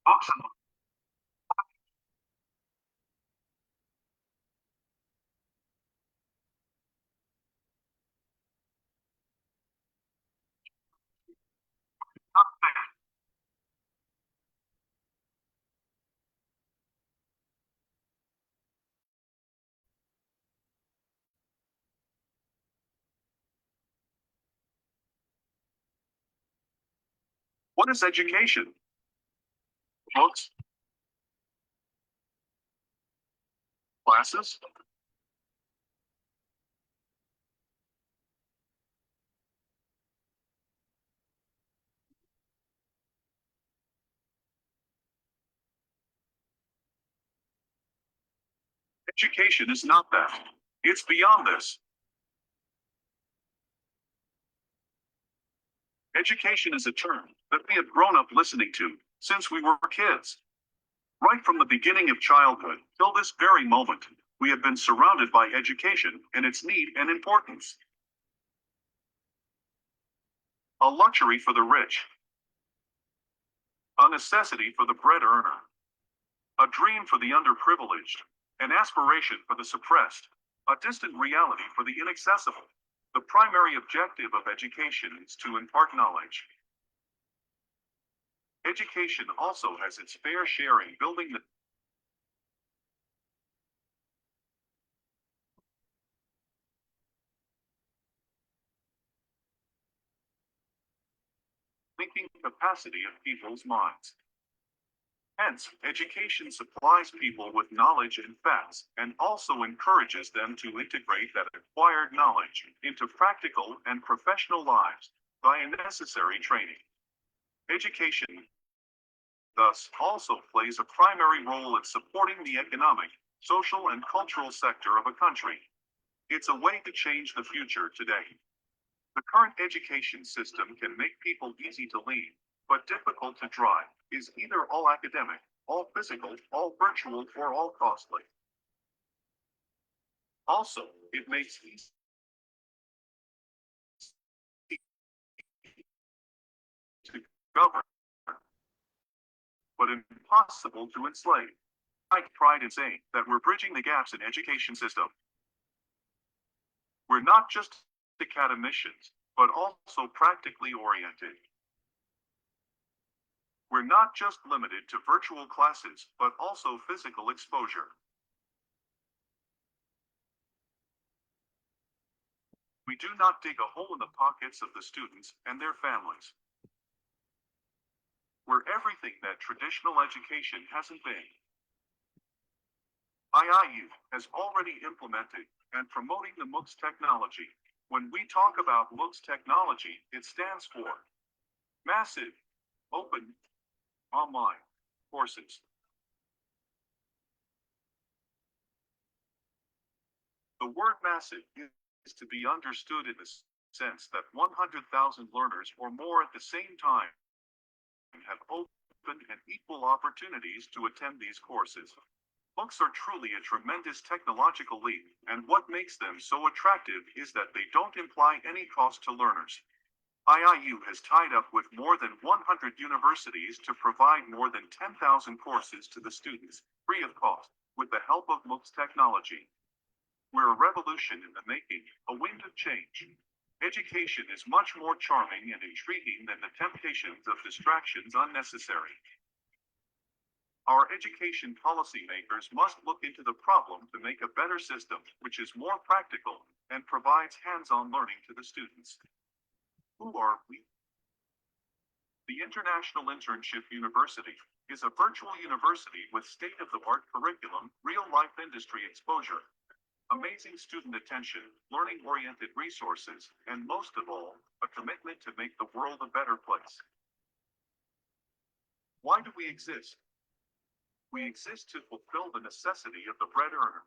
Optional. What is education? Books, classes. Education is not that. It's beyond this. Education is a term that we have grown up listening to since we were kids. Right from the beginning of childhood till this very moment, we have been surrounded by education and its need and importance. A luxury for the rich, a necessity for the bread earner, a dream for the underprivileged, an aspiration for the suppressed, a distant reality for the inaccessible. The primary objective of education is to impart knowledge. Education also has its fair share in building the thinking capacity of people's minds. Hence, education supplies people with knowledge and facts, and also encourages them to integrate that acquired knowledge into practical and professional lives via necessary training. Education, thus, also plays a primary role in supporting the economic, social, and cultural sector of a country. It's a way to change the future today. The current education system can make people easy to lead, but difficult to drive, is either all academic, all physical, all virtual, or all costly. Also, it makes it easy to govern, but impossible to enslave. I take pride in saying that we're bridging the gaps in education system. We're not just academicians, but also practically oriented. We're not just limited to virtual classes, but also physical exposure. We do not dig a hole in the pockets of the students and their families. We're everything that traditional education hasn't been. IIU has already implemented and promoting the MOOCs technology. When we talk about MOOCs technology, it stands for Massive Open Online Courses. The word massive is to be understood in the sense that 100,000 learners or more at the same time have open and equal opportunities to attend these courses. Books are truly a tremendous technological leap, and what makes them so attractive is that they don't imply any cost to learners. IIU has tied up with more than 100 universities to provide more than 10,000 courses to the students, free of cost, with the help of MOOCs technology. We're a revolution in the making, a wind of change. Education is much more charming and intriguing than the temptations of distractions unnecessary. Our education policymakers must look into the problem to make a better system, which is more practical and provides hands-on learning to the students. Who are we? The International Internship University is a virtual university with state-of-the-art curriculum, real-life industry exposure, amazing student attention, learning-oriented resources, and most of all, a commitment to make the world a better place. Why do we exist? We exist to fulfill the necessity of the bread earner.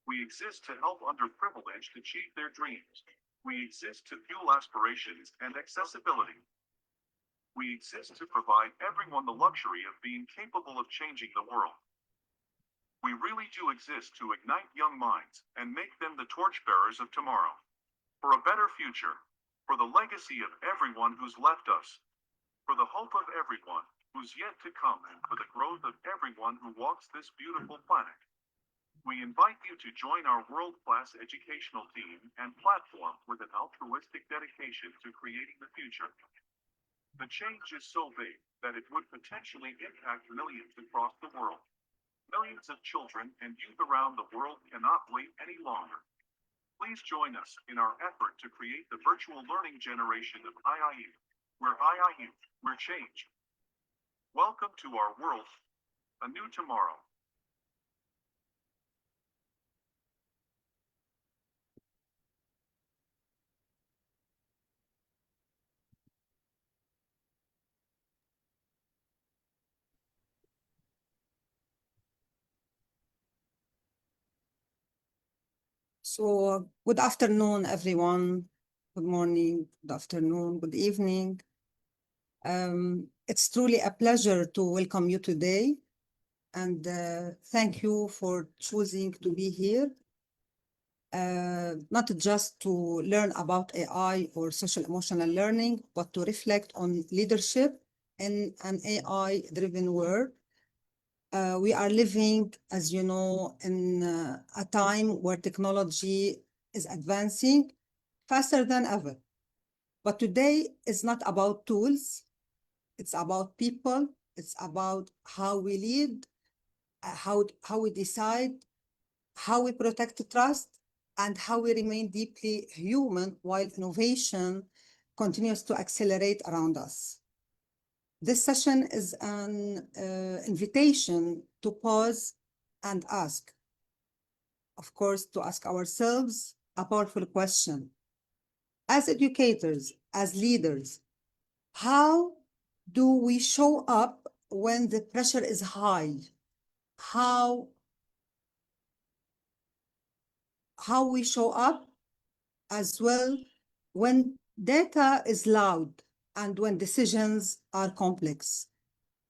We exist to help underprivileged achieve their dreams. We exist to fuel aspirations and accessibility. We exist to provide everyone the luxury of being capable of changing the world. We really do exist to ignite young minds and make them the torchbearers of tomorrow. For a better future. For the legacy of everyone who's left us. For the hope of everyone. who's yet to come and for the growth of everyone who walks this beautiful planet. We invite you to join our world-class educational team and platform with an altruistic dedication to creating the future. The change is so big that it would potentially impact millions across the world. Millions of children and youth around the world cannot wait any longer. Please join us in our effort to create the virtual learning generation of IIU, where change. Welcome to our world, a new tomorrow. So, good afternoon, everyone. Good morning, good afternoon, good evening. It's truly a pleasure to welcome you today, and thank you for choosing to be here, not just to learn about AI or social emotional learning, but to reflect on leadership in an AI-driven world. We are living, as you know, in a time where technology is advancing faster than ever. But today is not about tools, it's about people, it's about how we lead, how we decide, how we protect trust, and how we remain deeply human while innovation continues to accelerate around us. This session is an invitation to pause and ask, of course, to ask ourselves a powerful question. As educators, as leaders, how do we show up when the pressure is high? How we show up as well when data is loud and when decisions are complex.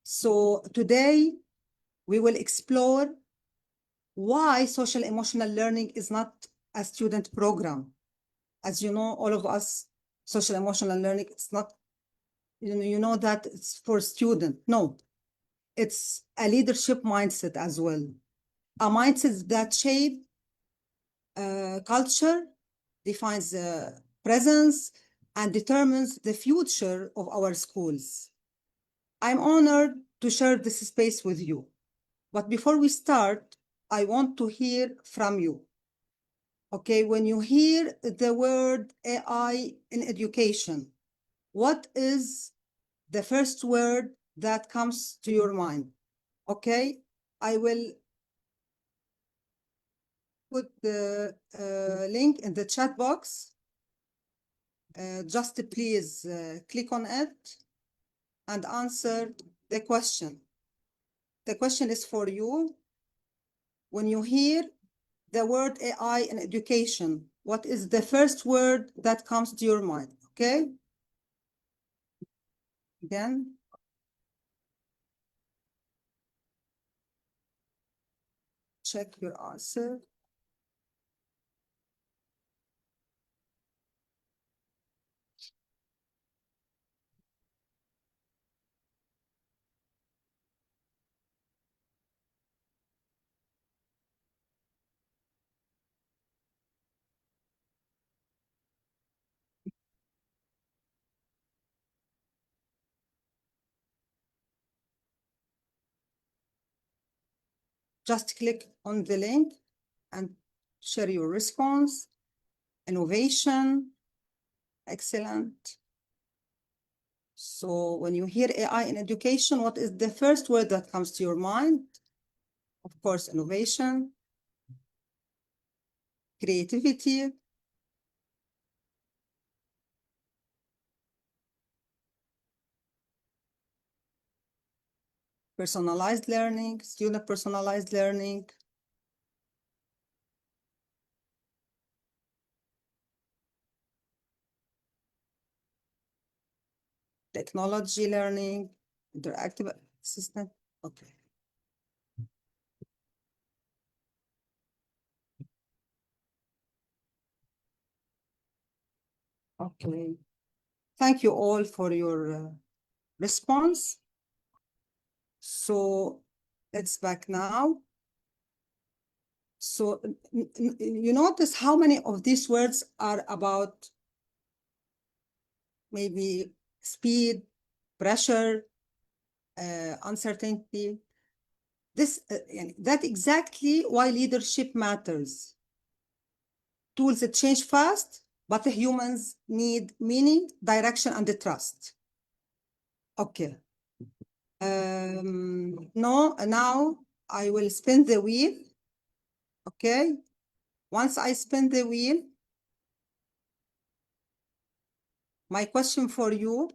So today, we will explore why social emotional learning is not a student program. As you know, all of us, social emotional learning, it's not, you know that it's for student. No, it's a leadership mindset as well. A mindset that shapes culture, defines presence, and determines the future of our schools. I'm honored to share this space with you. But before we start, I want to hear from you. Okay, when you hear the word AI in education, what is the first word that comes to your mind? Okay, I will put the link in the chat box. Just please click on it and answer the question. The question is for you. When you hear the word AI in education, what is the first word that comes to your mind? Okay? Again. Check your answer. Just click on the link and share your response. Innovation, excellent. So when you hear AI in education, what is the first word that comes to your mind? Of course, innovation, creativity, personalized learning, student personalized learning, technology learning, interactive assistant. Okay. Okay. Thank you all for your response. So it's back now. So you notice how many of these words are about maybe speed, pressure, uncertainty. That's exactly why leadership matters. Tools that change fast, but the humans need meaning, direction, and the trust. Okay. No, now I will spin the wheel. Okay. Once I spin the wheel, my question for you,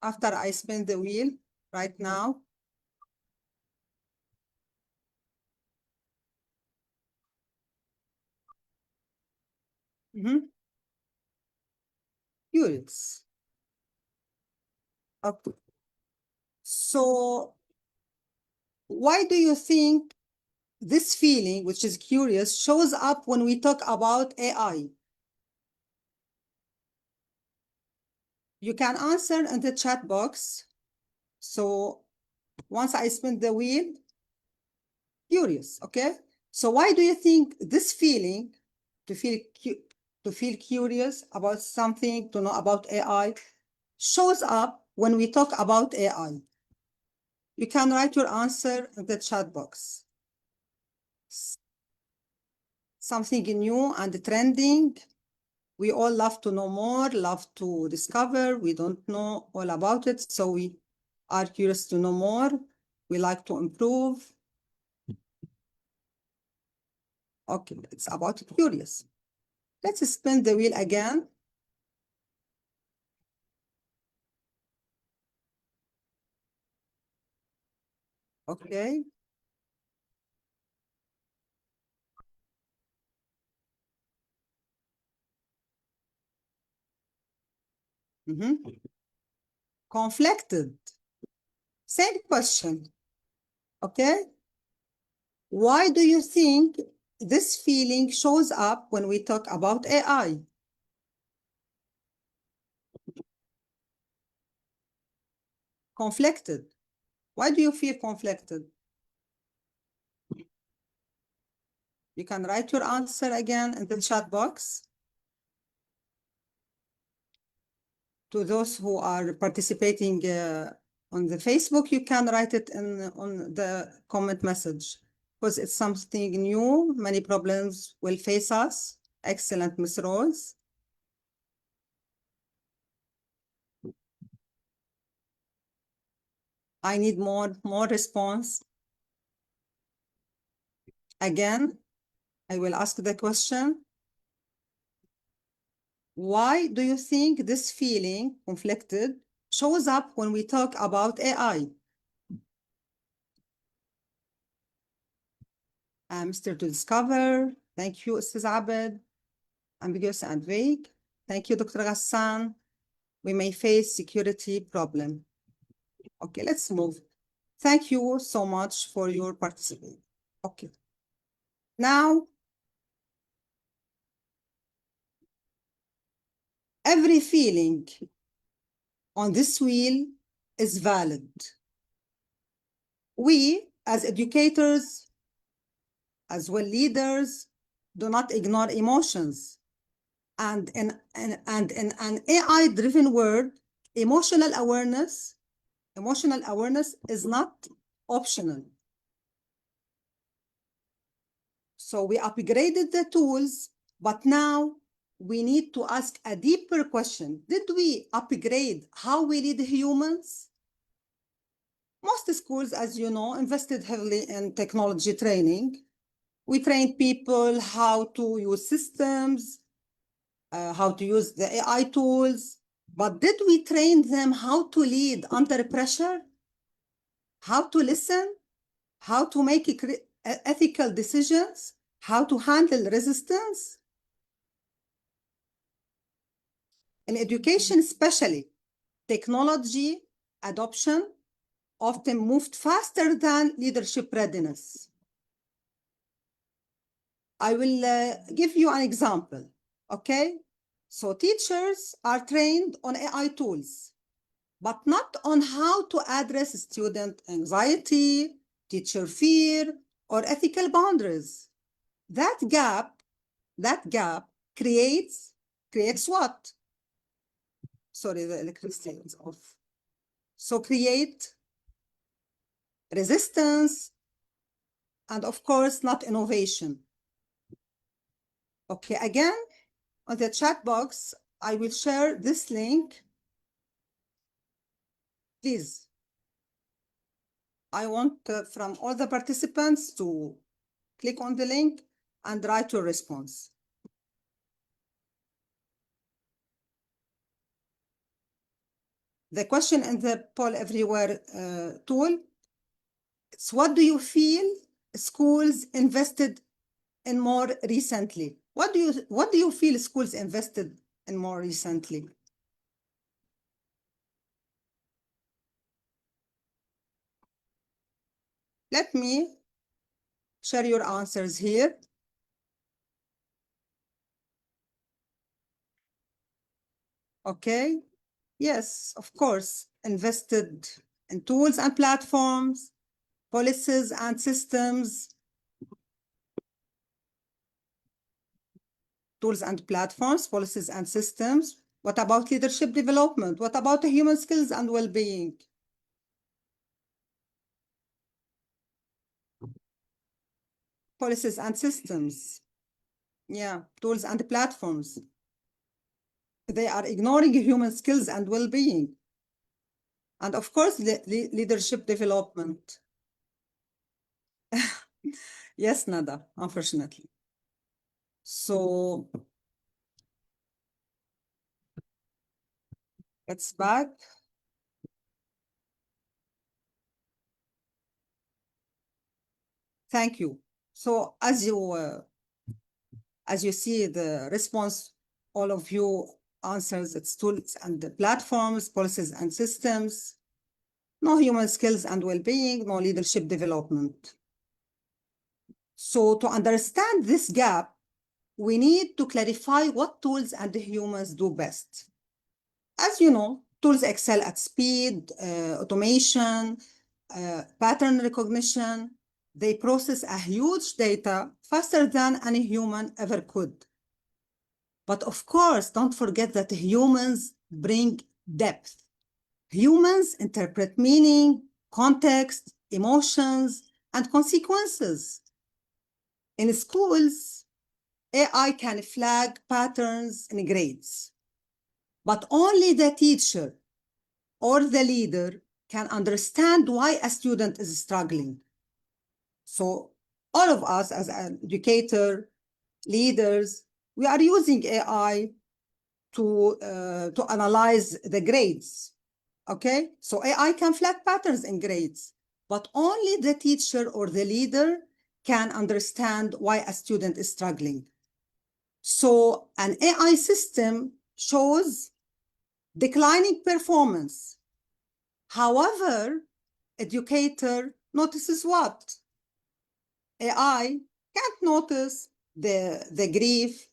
after I spin the wheel right now, curious. Okay. So why do you think this feeling, which is curious, shows up when we talk about AI? You can answer in the chat box. So once I spin the wheel, curious, okay? So why do you think this feeling, to feel curious about something, to know about AI, shows up when we talk about AI? You can write your answer in the chat box. Something new and trending. We all love to know more, love to discover. We don't know all about it, so we are curious to know more. We like to improve. Okay, it's about curious. Let's spin the wheel again. Okay. Conflicted. Same question. Okay. Why do you think this feeling shows up when we talk about AI? Conflicted. Why do you feel conflicted? You can write your answer again in the chat box. To those who are participating on the Facebook, you can write it on the comment message because it's something new. Many problems will face us. Excellent, Ms. Rose. I need more response. Again, I will ask the question. Why do you think this feeling, conflicted, shows up when we talk about AI? Mr. To discover. Thank you, Ustaz Abed. Ambiguous and vague. Thank you, Dr. Ghassan. We may face security problem. Okay, let's move. Thank you so much for your participation. Okay. Now, every feeling on this wheel is valid. We, as educators, as well leaders, do not ignore emotions. And in an AI-driven world, emotional awareness is not optional. So we upgraded the tools, but now we need to ask a deeper question. Did we upgrade how we lead humans? Most schools, as you know, invested heavily in technology training. We trained people how to use systems, how to use the AI tools, but did we train them how to lead under pressure? How to listen? How to make ethical decisions? How to handle resistance? In education especially, technology adoption often moved faster than leadership readiness. I will give you an example, okay? So teachers are trained on AI tools, but not on how to address student anxiety, teacher fear, or ethical boundaries. That gap creates what? Sorry, the electricity is off. So create resistance and, of course, not innovation. Okay, again, on the chat box, I will share this link. Please, I want from all the participants to click on the link and write your response. The question in the Poll Everywhere tool, it's what do you feel schools invested in more recently? What do you feel schools invested in more recently? Let me share your answers here. Okay. Yes, of course, invested in tools and platforms, policies and systems, tools and platforms, policies and systems. What about leadership development? What about the human skills and well-being? Policies and systems. Yeah, tools and platforms. They are ignoring human skills and well-being. And of course, leadership development. Yes, Nada, unfortunately. So it's back. Thank you. So as you see the response, all of you answers, it's tools and the platforms, policies and systems, no human skills and well-being, no leadership development. So to understand this gap, we need to clarify what tools and humans do best. As you know, tools excel at speed, automation, pattern recognition. They process a huge data faster than any human ever could. But of course, don't forget that humans bring depth. Humans interpret meaning, context, emotions, and consequences. In schools, AI can flag patterns in grades, but only the teacher or the leader can understand why a student is struggling. So all of us as an educator, leaders, we are using AI to analyze the grades, okay? So AI can flag patterns in grades, but only the teacher or the leader can understand why a student is struggling. So an AI system shows declining performance. However, educator notices what? AI can't notice the grief,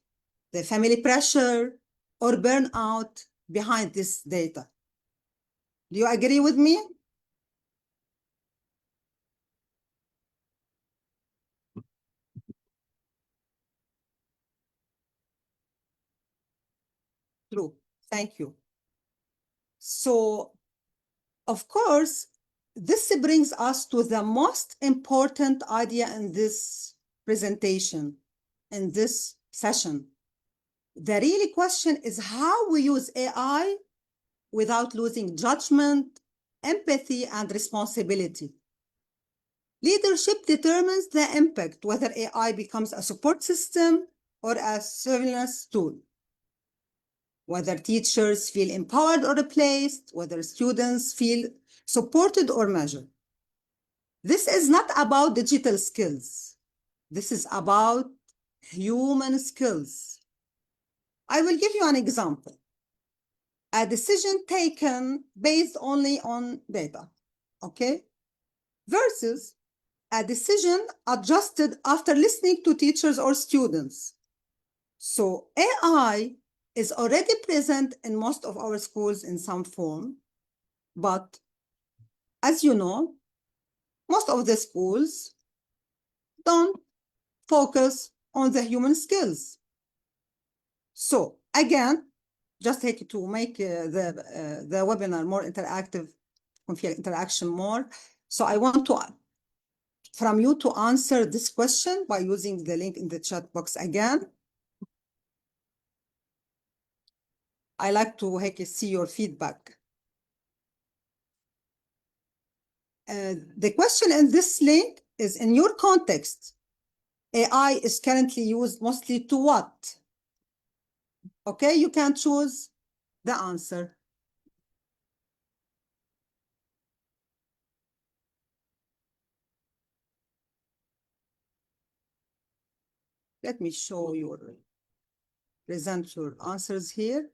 the family pressure, or burnout behind this data. Do you agree with me? True. Thank you. So, of course, this brings us to the most important idea in this presentation, in this session. The really question is how we use AI without losing judgment, empathy, and responsibility. Leadership determines the impact, whether AI becomes a support system or a surveillance tool. Whether teachers feel empowered or replaced, whether students feel supported or measured. This is not about digital skills. This is about human skills. I will give you an example. A decision taken based only on data, okay? Versus a decision adjusted after listening to teachers or students. So AI is already present in most of our schools in some form, But as you know, most of the schools don't focus on the human skills. So again, just to make the webinar more interactive, interaction more. So I want from you to answer this question by using the link in the chat box again. I like to see your feedback. The question in this link is, in your context, AI is currently used mostly to what? Okay, you can choose the answer. Let me show you, present your answers here.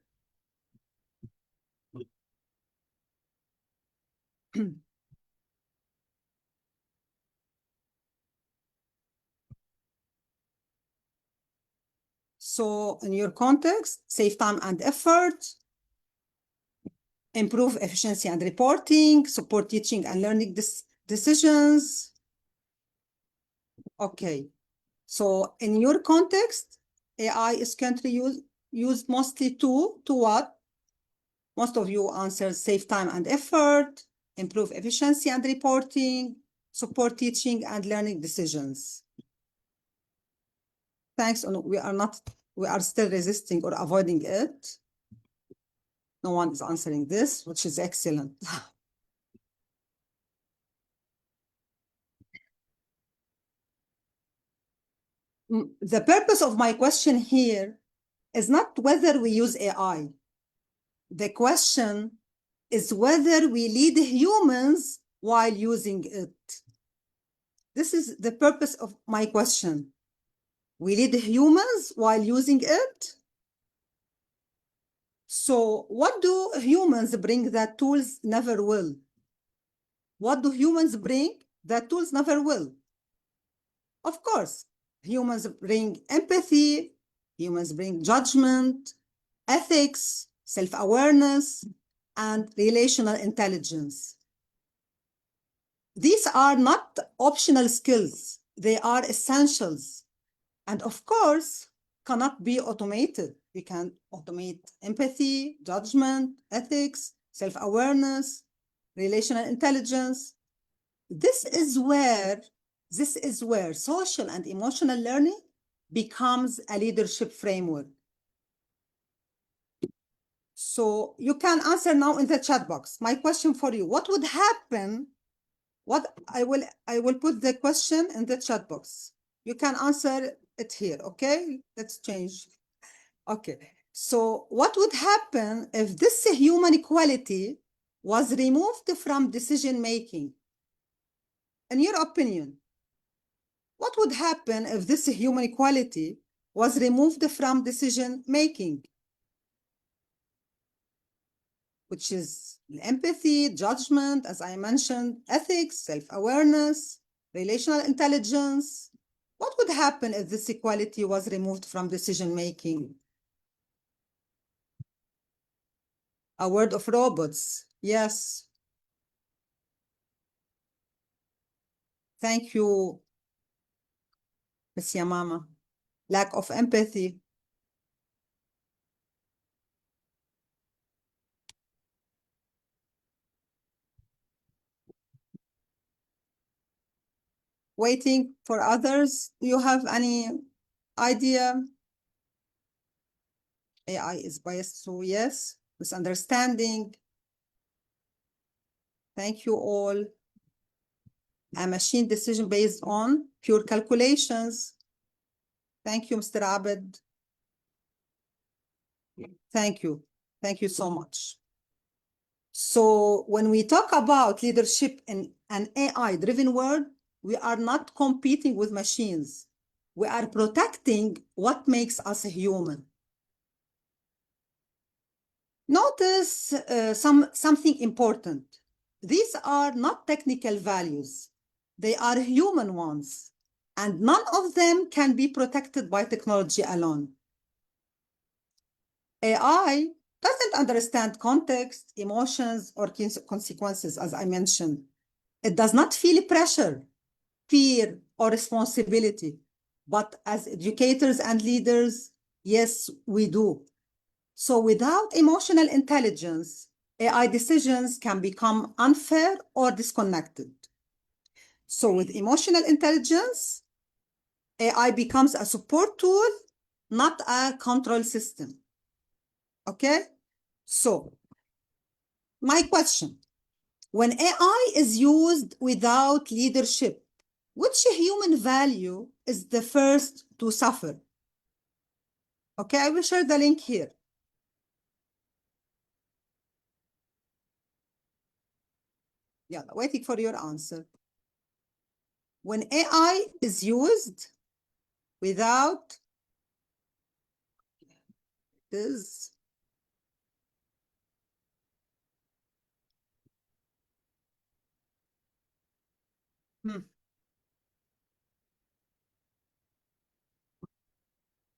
So in your context, save time and effort, improve efficiency and reporting, support teaching and learning decisions. Okay, so in your context, AI is currently used mostly to what? Most of you answered save time and effort, improve efficiency and reporting, support teaching and learning decisions. Thanks, we are still resisting or avoiding it. No one is answering this, which is excellent. The purpose of my question here is not whether we use AI. The question is whether we lead humans while using it. This is the purpose of my question. We lead humans while using it. So what do humans bring that tools never will? What do humans bring that tools never will? Of course, humans bring empathy, humans bring judgment, ethics, self-awareness, and relational intelligence. These are not optional skills, they are essentials. And of course, cannot be automated. We can automate empathy, judgment, ethics, self-awareness, relational intelligence. This is where social and emotional learning becomes a leadership framework. So you can answer now in the chat box. My question for you, what would happen? I will put the question in the chat box. You can answer it here, okay? Let's change. Okay, so what would happen if this human quality was removed from decision-making? In your opinion, what would happen if this human quality was removed from decision-making? Which is empathy, judgment, as I mentioned, ethics, self-awareness, relational intelligence. What would happen if this equality was removed from decision-making? A world of robots, yes. Thank you, Ms. Yamama. Lack of empathy. Waiting for others. Do you have any idea? AI is biased, so yes. Misunderstanding. Thank you all. A machine decision based on pure calculations. Thank you, Mr. Abed. Thank you. Thank you so much. So when we talk about leadership in an AI-driven world, we are not competing with machines. We are protecting what makes us a human. Notice something important. These are not technical values. They are human ones, and none of them can be protected by technology alone. AI doesn't understand context, emotions, or consequences, as I mentioned. It does not feel pressure, fear, or responsibility. But as educators and leaders, yes, we do. So without emotional intelligence, AI decisions can become unfair or disconnected. So with emotional intelligence, AI becomes a support tool, not a control system. Okay? So my question, when AI is used without leadership, which human value is the first to suffer? Okay, I will share the link here. Yeah, waiting for your answer. When AI is used without this,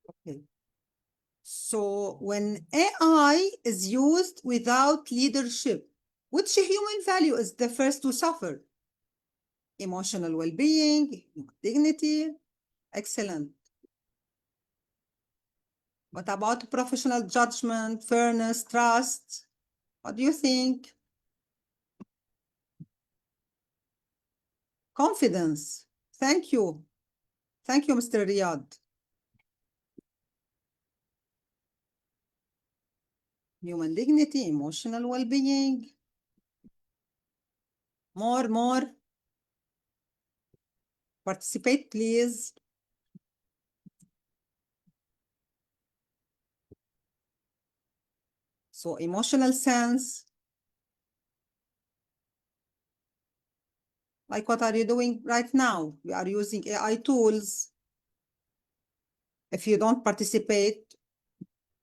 okay. So when AI is used without leadership, which human value is the first to suffer? Emotional well-being, dignity, excellent. What about professional judgment, fairness, trust? What do you think? Confidence. Thank you. Thank you, Mr. Riyad. Human dignity, emotional well-being. More. Participate, please. So emotional sense. Like what are you doing right now? We are using AI tools. If you don't participate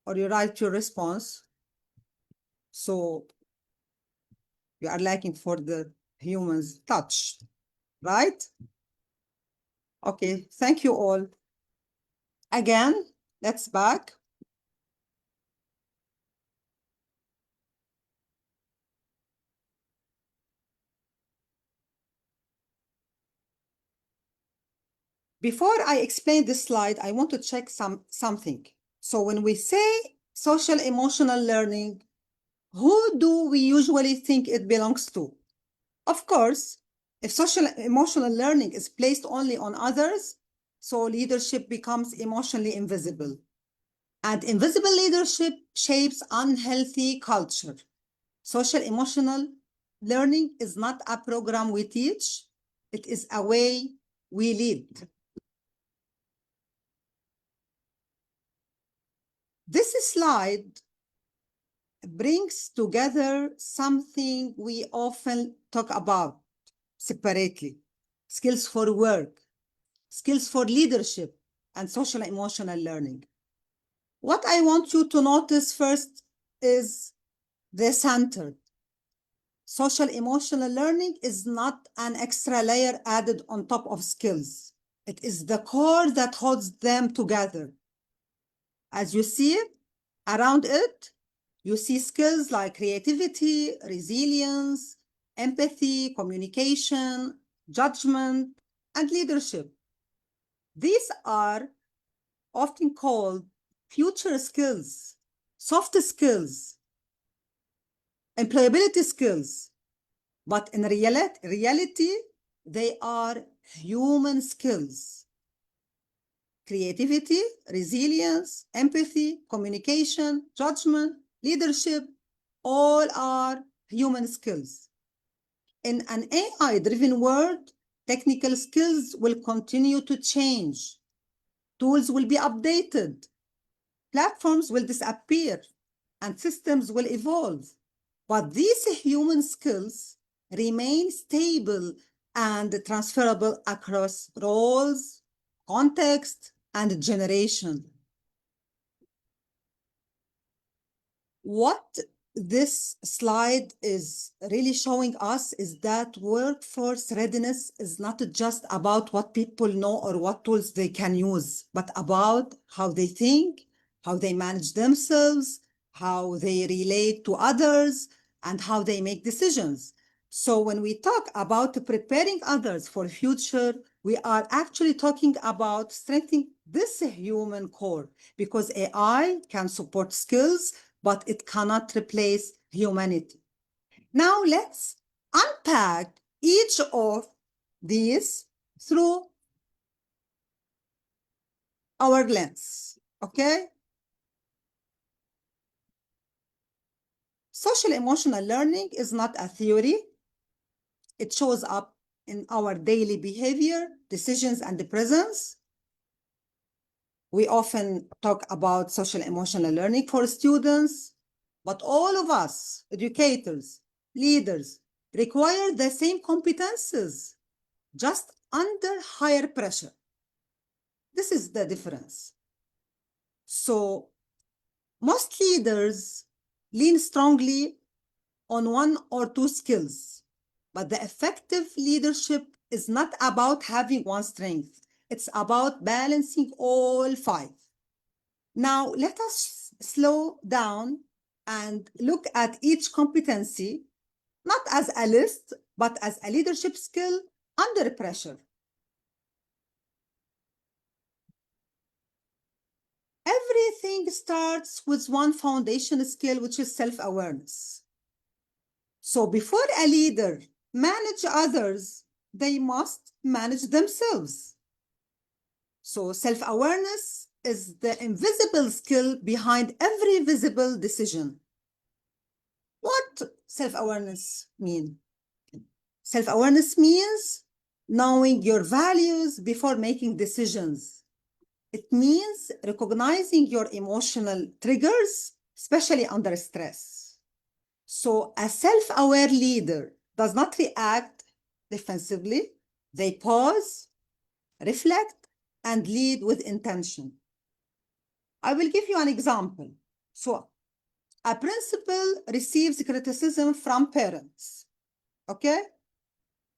or you write your response, so you are lacking for the human's touch, right? Okay, thank you all. Again, let's back. Before I explain this slide, I want to check something. So when we say social emotional learning, who do we usually think it belongs to? Of course, if social emotional learning is placed only on others, so leadership becomes emotionally invisible. And invisible leadership shapes unhealthy culture. Social emotional learning is not a program we teach, it is a way we lead. This slide brings together something we often talk about separately: skills for work, skills for leadership, and social emotional learning. What I want you to notice first is the center. Social emotional learning is not an extra layer added on top of skills. It is the core that holds them together. As you see around it, you see skills like creativity, resilience, empathy, communication, judgment, and leadership. These are often called future skills, soft skills, employability skills, but in reality, they are human skills. Creativity, resilience, empathy, communication, judgment, leadership, all are human skills. In an AI-driven world, technical skills will continue to change. Tools will be updated. Platforms will disappear and systems will evolve. But these human skills remain stable and transferable across roles, context, and generation. What this slide is really showing us is that workforce readiness is not just about what people know or what tools they can use, but about how they think, how they manage themselves, how they relate to others, and how they make decisions. So when we talk about preparing others for future, we are actually talking about strengthening this human core, because AI can support skills, but it cannot replace humanity. Now let's unpack each of these through our lens, okay? Social emotional learning is not a theory. It shows up in our daily behavior, decisions, and the presence. We often talk about social emotional learning for students, but all of us, educators, leaders, require the same competences, just under higher pressure. This is the difference. So most leaders lean strongly on one or two skills, but the effective leadership is not about having one strength. It's about balancing all five. Now, let us slow down and look at each competency, not as a list, but as a leadership skill under pressure. Everything starts with one foundation skill, which is self-awareness. So before a leader manage others, they must manage themselves. So self-awareness is the invisible skill behind every visible decision. What self-awareness mean? Self-awareness means knowing your values before making decisions. It means recognizing your emotional triggers, especially under stress. So a self-aware leader does not react defensively. They pause, reflect, and lead with intention. I will give you an example. So a principal receives criticism from parents, okay?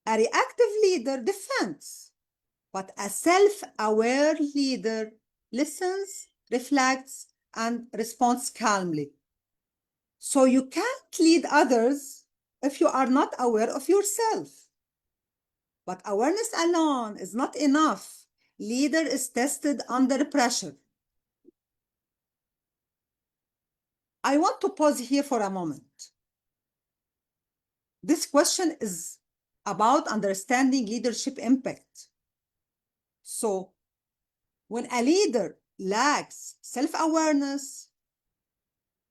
A reactive leader defends, but a self-aware leader listens, reflects, and responds calmly. So you can't lead others if you are not aware of yourself. But awareness alone is not enough. Leader is tested under pressure. I want to pause here for a moment. This question is about understanding leadership impact. So when a leader lacks self-awareness,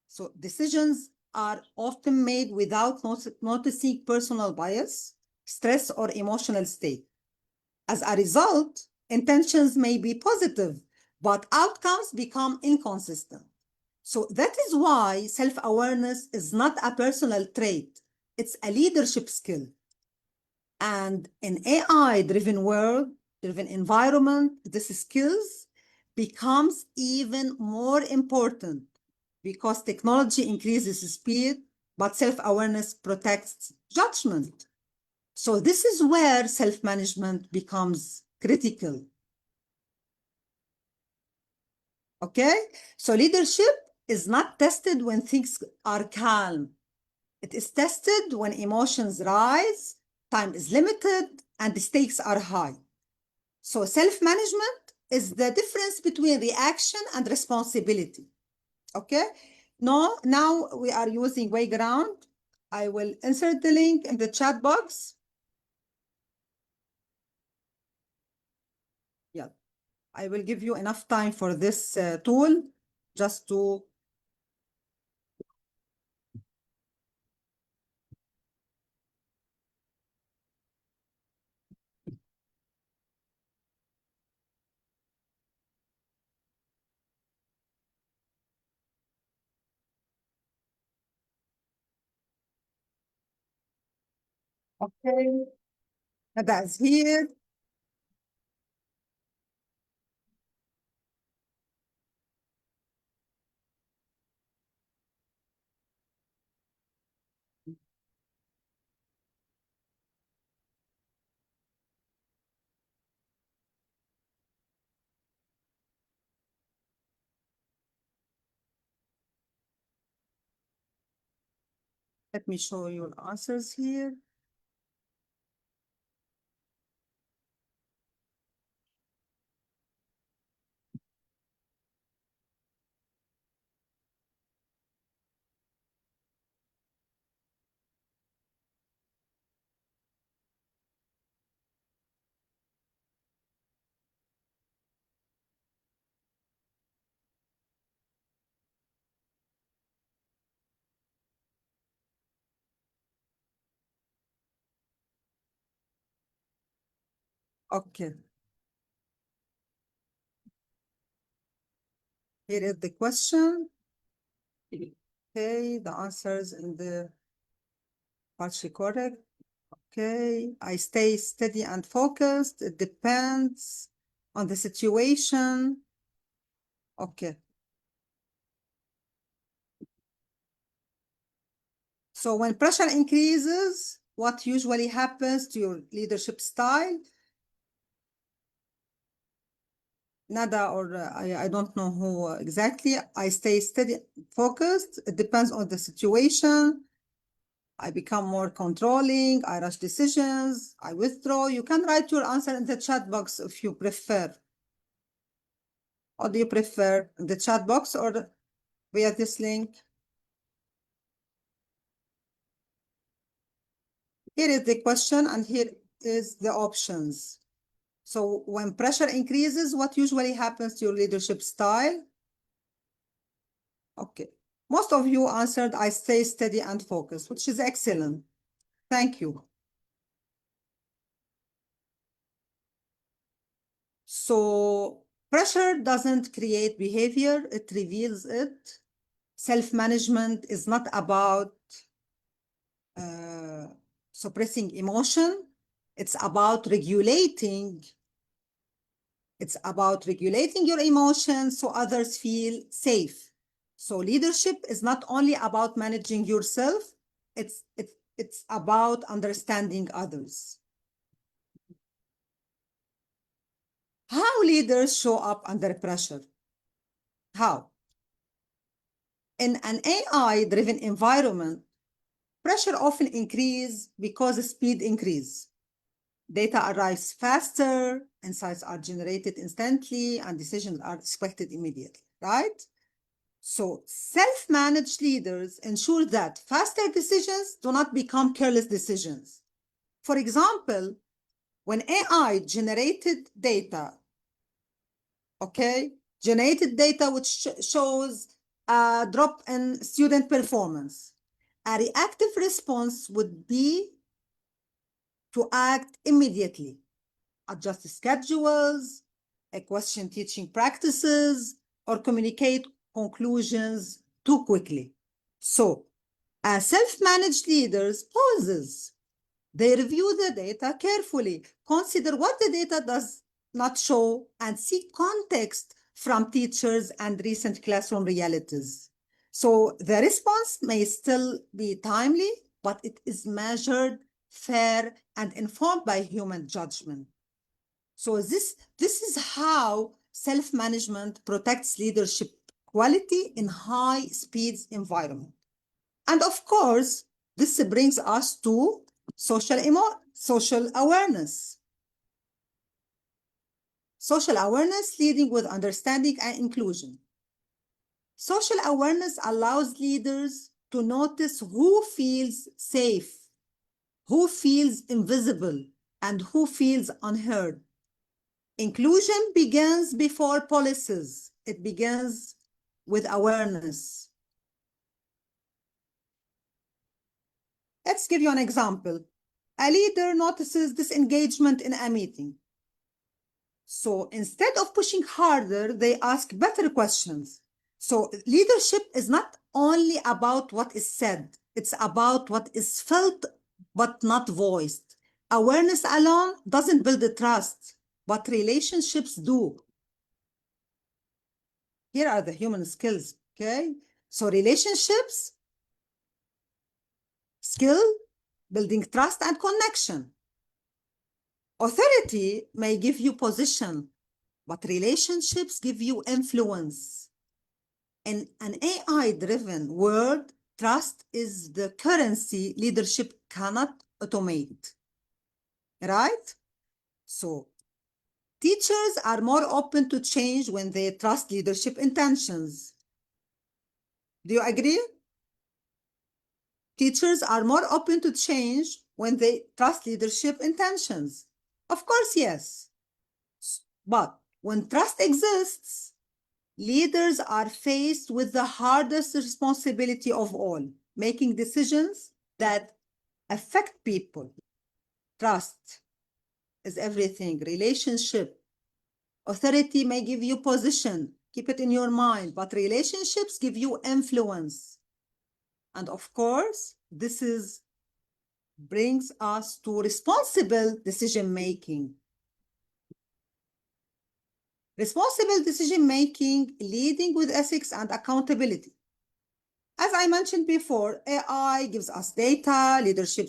so decisions are often made without noticing personal bias, stress, or emotional state. As a result, intentions may be positive, but outcomes become inconsistent. So that is why self-awareness is not a personal trait, it's a leadership skill. And in AI-driven world, driven environment, this skills becomes even more important because technology increases speed, but self-awareness protects judgment. So this is where self-management becomes critical. Okay? So leadership is not tested when things are calm. It is tested when emotions rise, time is limited, and the stakes are high. So self-management is the difference between reaction and responsibility. Okay? Now we are using Wayground. I will insert the link in the chat box. Yeah, I will give you enough time for this tool just to. Okay, that's here. Let me show you the answers here. Okay. Here is the question. Okay, the answers in the partially correct. Okay, I stay steady and focused. It depends on the situation. Okay. So when pressure increases, what usually happens to your leadership style? Nada, or I don't know who exactly. I stay steady, focused. It depends on the situation. I become more controlling. I rush decisions. I withdraw. You can write your answer in the chat box if you prefer. Or do you prefer in the chat box or via this link? Here is the question and here is the options. So when pressure increases, what usually happens to your leadership style? Okay. Most of you answered, I stay steady and focused, which is excellent. Thank you. So pressure doesn't create behavior, it reveals it. Self-management is not about suppressing emotion. It's about regulating. It's about regulating your emotions so others feel safe. So leadership is not only about managing yourself, it's about understanding others. How leaders show up under pressure? How? In an AI-driven environment, pressure often increases because speed increases. Data arrives faster, insights are generated instantly, and decisions are expected immediately, right? So self-managed leaders ensure that faster decisions do not become careless decisions. For example, when AI generated data, generated data which shows a drop in student performance, a reactive response would be to act immediately, adjust schedules, question teaching practices, or communicate conclusions too quickly. So, as self-managed leaders pauses. They review the data carefully, consider what the data does not show, and seek context from teachers and recent classroom realities. So the response may still be timely, but it is measured, fair, and informed by human judgment. So this is how self-management protects leadership quality in high-speed environment. And of course, this brings us to social awareness. Social awareness leading with understanding and inclusion. Social awareness allows leaders to notice who feels safe, who feels invisible, and who feels unheard. Inclusion begins before policies. It begins with awareness. Let's give you an example. A leader notices disengagement in a meeting. So instead of pushing harder, they ask better questions. So leadership is not only about what is said, it's about what is felt but not voiced. Awareness alone doesn't build the trust, but relationships do. Here are the human skills, okay? So relationships, skill, building trust and connection. Authority may give you position, but relationships give you influence. In an AI-driven world, trust is the currency leadership cannot automate, right? So teachers are more open to change when they trust leadership intentions. Do you agree? Teachers are more open to change when they trust leadership intentions. Of course, yes. But when trust exists, leaders are faced with the hardest responsibility of all, making decisions that affect people. Trust is everything. Relationship. Authority may give you position. Keep it in your mind. But relationships give you influence. And of course, this brings us to responsible decision making. Responsible decision making, leading with ethics and accountability. As I mentioned before, AI gives us data, leadership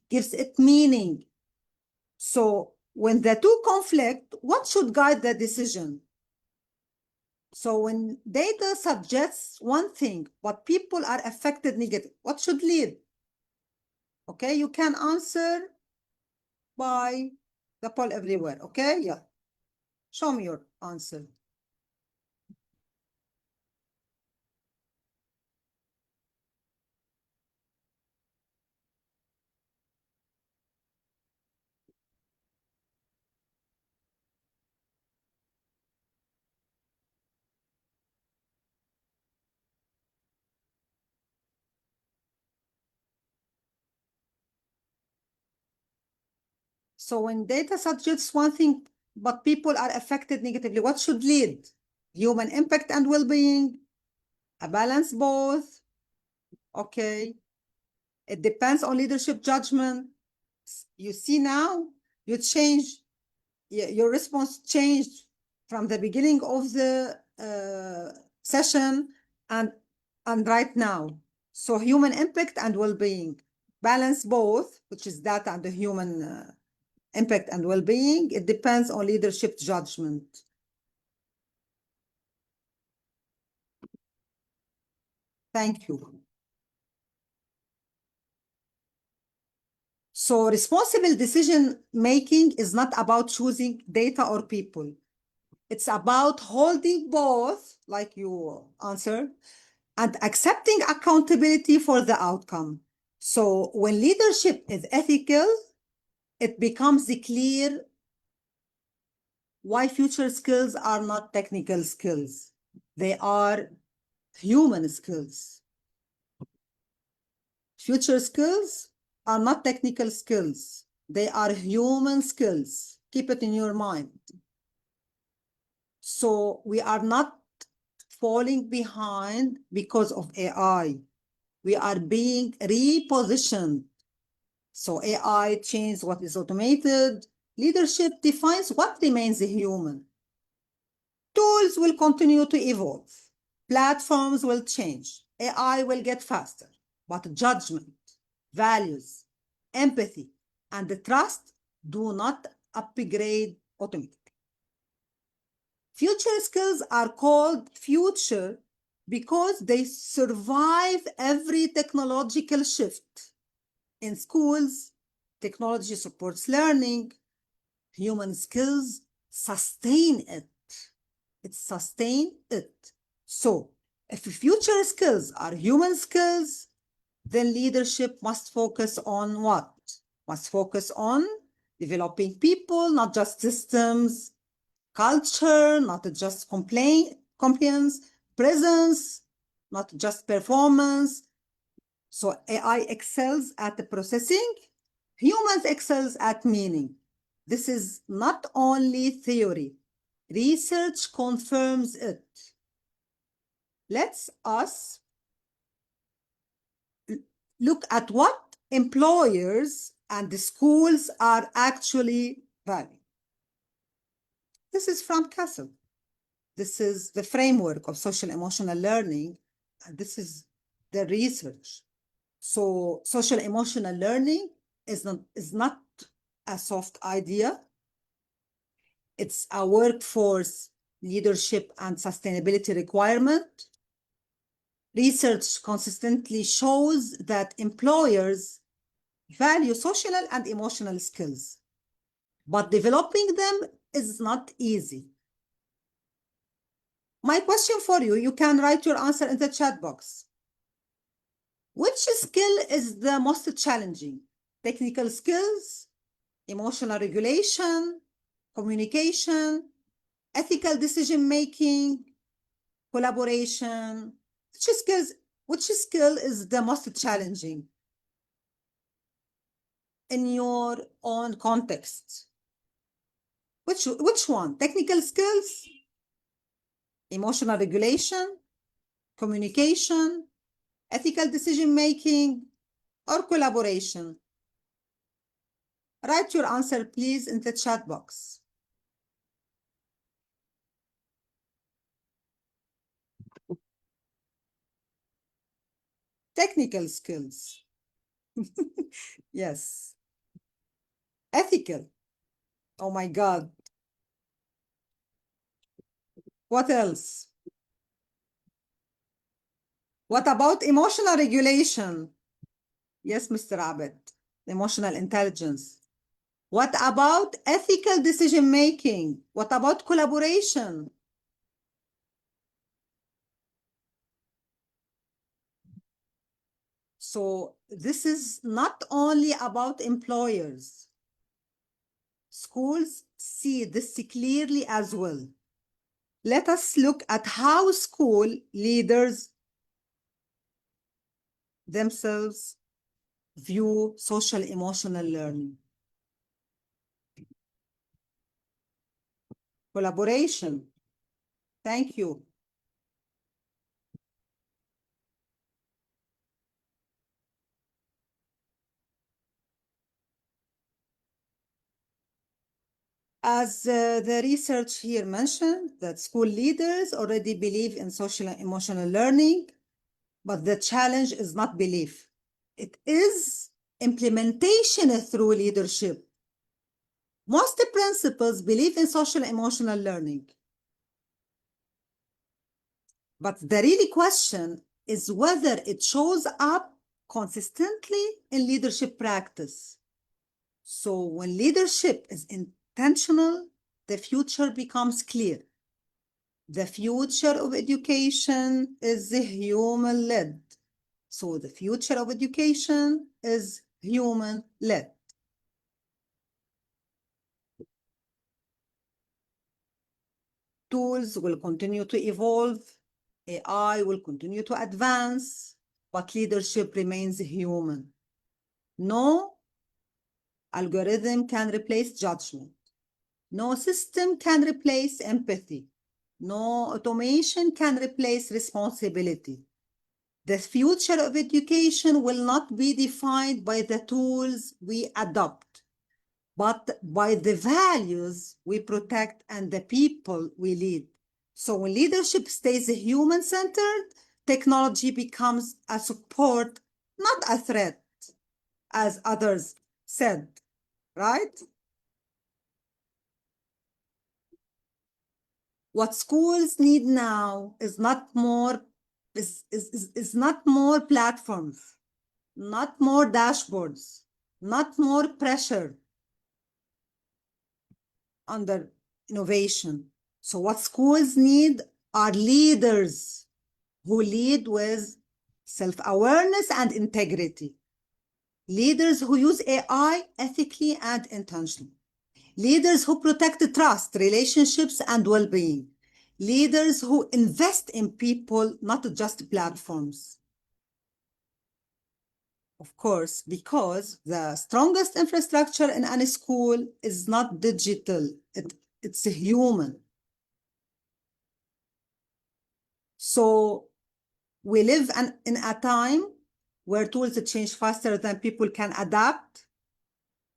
gives it meaning. So when the two conflict, what should guide the decision? So when data suggests one thing, but people are affected negative, what should lead? Okay, you can answer by the poll everywhere. Okay, yeah. Show me your answer. So when data suggests one thing, but people are affected negatively, what should lead? Human impact and well-being, a balance both. Okay. It depends on leadership judgment. You see now, you change, your response changed from the beginning of the session and right now. So human impact and well-being, balance both, which is data and the human impact and well-being. It depends on leadership judgment. Thank you. So responsible decision making is not about choosing data or people. It's about holding both, like you answered, and accepting accountability for the outcome. So when leadership is ethical, it becomes clear why future skills are not technical skills. They are human skills. Future skills are not technical skills. They are human skills. Keep it in your mind. So we are not falling behind because of AI. We are being repositioned. So AI changes what is automated. Leadership defines what remains human. Tools will continue to evolve. Platforms will change. AI will get faster. But judgment, values, empathy, and the trust do not upgrade automatically. Future skills are called future because they survive every technological shift. In schools, technology supports learning. Human skills sustain it. It sustains it. So, if future skills are human skills, then leadership must focus on what? Must focus on developing people, not just systems, culture, not just compliance, presence, not just performance. So AI excels at the processing, humans excels at meaning. This is not only theory. Research confirms it. Let's us look at what employers and the schools are actually valuing. This is from Castle. This is the framework of social emotional learning, and this is the research. So social emotional learning is not a soft idea. It's a workforce leadership and sustainability requirement. Research consistently shows that employers value social and emotional skills, but developing them is not easy. My question for you, you can write your answer in the chat box. Which skill is the most challenging? Technical skills, emotional regulation, communication, ethical decision-making, collaboration. Which skill is the most challenging in your own context? Which one? Technical skills, emotional regulation, communication, ethical decision-making, or collaboration? Write your answer, please, in the chat box. Technical skills. Yes. Ethical. Oh my God. What else? What about emotional regulation? Yes, Mr. Abed. Emotional intelligence. What about ethical decision making? What about collaboration? So this is not only about employers. Schools see this clearly as well. Let us look at how school leaders themselves view social emotional learning. Collaboration. Thank you. As the research here mentioned, that school leaders already believe in social and emotional learning, but the challenge is not belief. It is implementation through leadership. Most principals believe in social and emotional learning. But the really question is whether it shows up consistently in leadership practice. So when leadership is intentional, the future becomes clear. The future of education is human-led. So the future of education is human-led. Tools will continue to evolve, AI will continue to advance, but leadership remains human. No algorithm can replace judgment. No system can replace empathy. No automation can replace responsibility. The future of education will not be defined by the tools we adopt, but by the values we protect and the people we lead. So when leadership stays human-centered, technology becomes a support, not a threat, as others said, right? What schools need now is not more platforms, not more dashboards, not more pressure under innovation. So what schools need are leaders who lead with self-awareness and integrity. Leaders who use AI ethically and intentionally. Leaders who protect trust, relationships, and well-being. Leaders who invest in people, not just platforms. Of course, because the strongest infrastructure in any school is not digital, it's human. So we live in a time where tools change faster than people can adapt.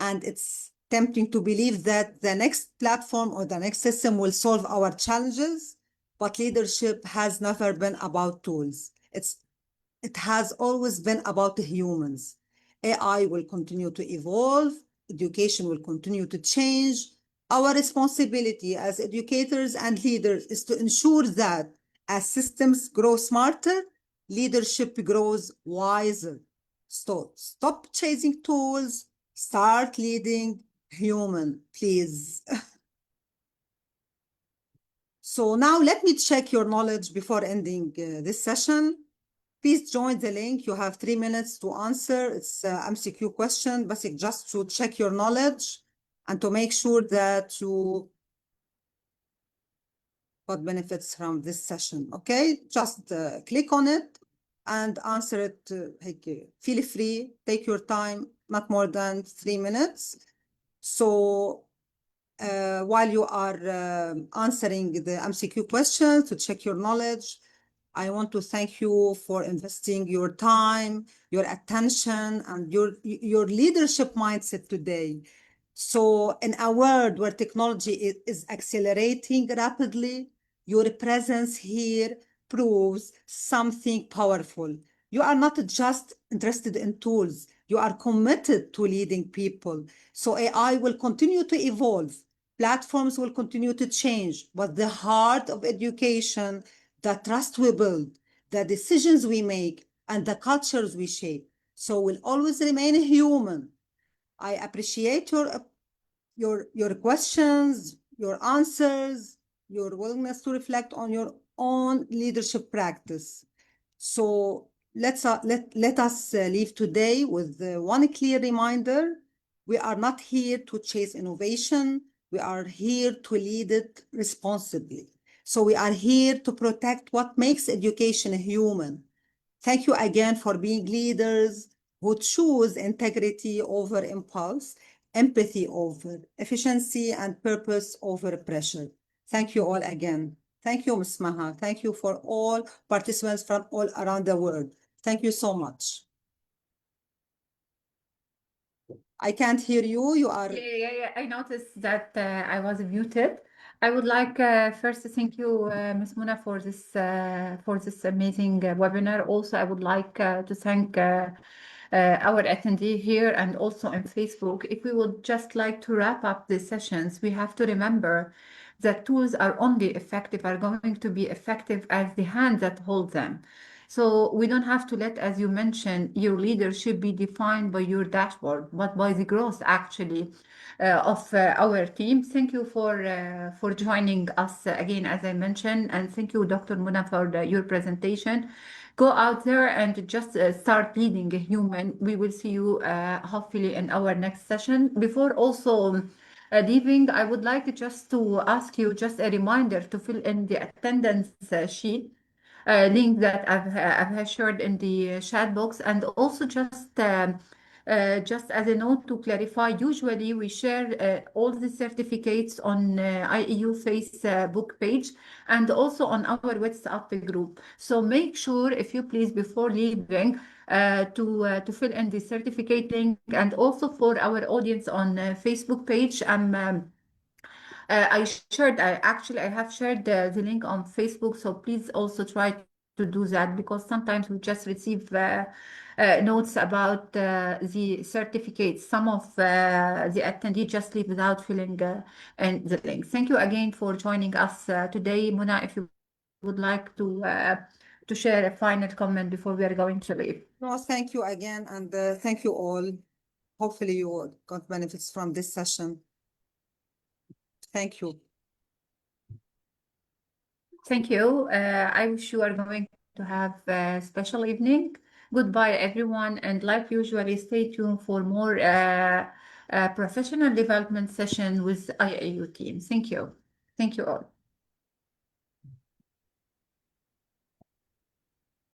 And it's tempting to believe that the next platform or the next system will solve our challenges. But leadership has never been about tools. It has always been about the humans. AI will continue to evolve. Education will continue to change. Our responsibility as educators and leaders is to ensure that as systems grow smarter, leadership grows wiser. So stop chasing tools, start leading human, please. So now let me check your knowledge before ending this session. Please join the link. You have 3 minutes to answer. It's MCQ question, basic, just to check your knowledge and to make sure that you got benefits from this session. Okay, just click on it and answer it. Feel free, take your time, not more than 3 minutes. So while you are answering the MCQ questions to check your knowledge, I want to thank you for investing your time, your attention, and your leadership mindset today. So in a world where technology is accelerating rapidly, your presence here proves something powerful. You are not just interested in tools, you are committed to leading people. So AI will continue to evolve, platforms will continue to change, but the heart of education, the trust we build, the decisions we make, and the cultures we shape, so will always remain human. I appreciate your questions, your answers, your willingness to reflect on your own leadership practice. So let us leave today with one clear reminder. We are not here to chase innovation. We are here to lead it responsibly. So we are here to protect what makes education human. Thank you again for being leaders who choose integrity over impulse, empathy over efficiency, and purpose over pressure. Thank you all again. Thank you, Ms. Maha. Thank you for all participants from all around the world. Thank you so much. I can't hear you. You are. Yeah. I noticed that I was muted. I would like first to thank you, Ms. Muna, for this amazing webinar. Also, I would like to thank our attendee here and also on Facebook. If we would just like to wrap up the sessions, we have to remember that tools are going to be effective as the hand that holds them. So we don't have to let, as you mentioned, your leadership be defined by your dashboard, but by the growth actually of our team. Thank you for joining us again, as I mentioned, and thank you, Dr. Muna, for your presentation. Go out there and just start leading a human. We will see you hopefully in our next session. Before also leaving, I would like just to ask you just a reminder to fill in the attendance sheet link that I've shared in the chat box, and also just as a note to clarify, usually we share all the certificates on IEU Facebook page and also on our WhatsApp group. So make sure, if you please, before leaving, to fill in the certificate link, and also for our audience on Facebook page. I have shared the link on Facebook, so please also try to do that, because sometimes we just receive notes about the certificates. Some of the attendees just leave without filling in the link. Thank you again for joining us today. Muna, if you would like to share a final comment before we are going to leave. No, thank you again, and thank you all. Hopefully you got benefits from this session. Thank you. Thank you. I wish you are going to have a special evening. Goodbye, everyone. And like usually, stay tuned for more professional development session with IAU team. Thank you. Thank you all.